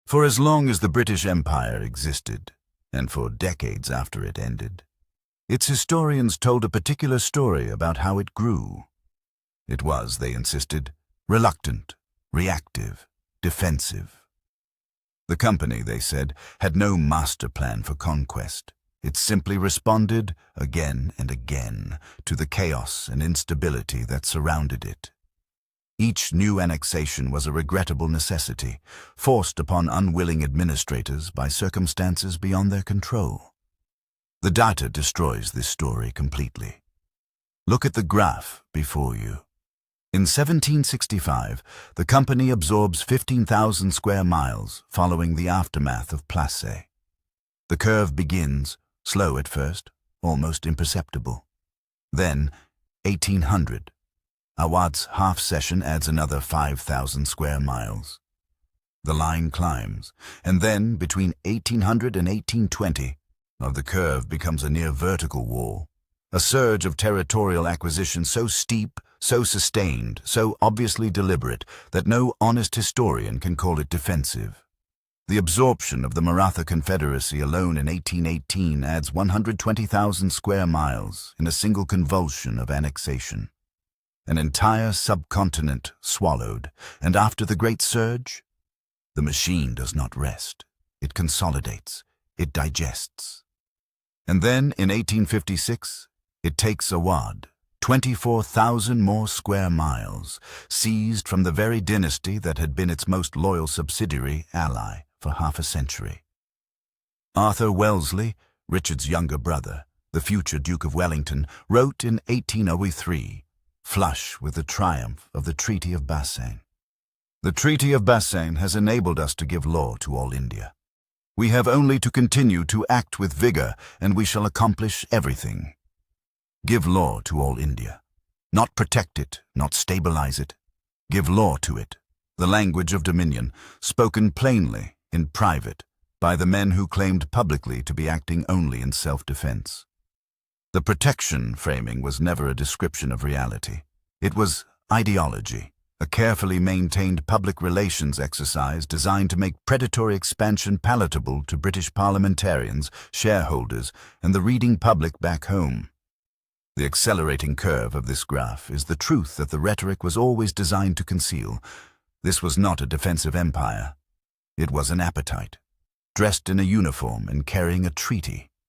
For as long as the British Empire existed, and for decades after it ended, its historians told a particular story about how it grew. It was, they insisted, reluctant, reactive, defensive. The company, they said, had no master plan for conquest. It simply responded, again and again, to the chaos and instability that surrounded it. Each new annexation was a regrettable necessity, forced upon unwilling administrators by circumstances beyond their control. The data destroys this story completely. Look at the graph before you. In 1765, the company absorbs 15,000 square miles following the aftermath of Plassey. The curve begins, slow at first, almost imperceptible. Then, 1800. Awadh's half-cession adds another 5,000 square miles. The line climbs, and then, between 1800 and 1820, the curve becomes a near vertical wall, a surge of territorial acquisition so steep, so sustained, so obviously deliberate that no honest historian can call it defensive. The absorption of the Maratha Confederacy alone in 1818 adds 120,000 square miles in a single convulsion of annexation. An entire subcontinent swallowed, and after the Great Surge, the machine does not rest. It consolidates, it digests. And then, in 1856, it takes Awadh, 24,000 more square miles, seized from the very dynasty that had been its most loyal subsidiary ally for half a century. Arthur Wellesley, Richard's younger brother, the future Duke of Wellington, wrote in 1803, flush with the triumph of the Treaty of Bassein. The Treaty of Bassein has enabled us to give law to all India. We have only to continue to act with vigor, and we shall accomplish everything. Give law to all India. Not protect it, not stabilize it. Give law to it. The language of dominion, spoken plainly, in private, by the men who claimed publicly to be acting only in self-defense. The protection framing was never a description of reality. It was ideology, a carefully maintained public relations exercise designed to make predatory expansion palatable to British parliamentarians, shareholders, and the reading public back home. The accelerating curve of this graph is the truth that the rhetoric was always designed to conceal. This was not a defensive empire. It was an appetite, dressed in a uniform and carrying a treaty.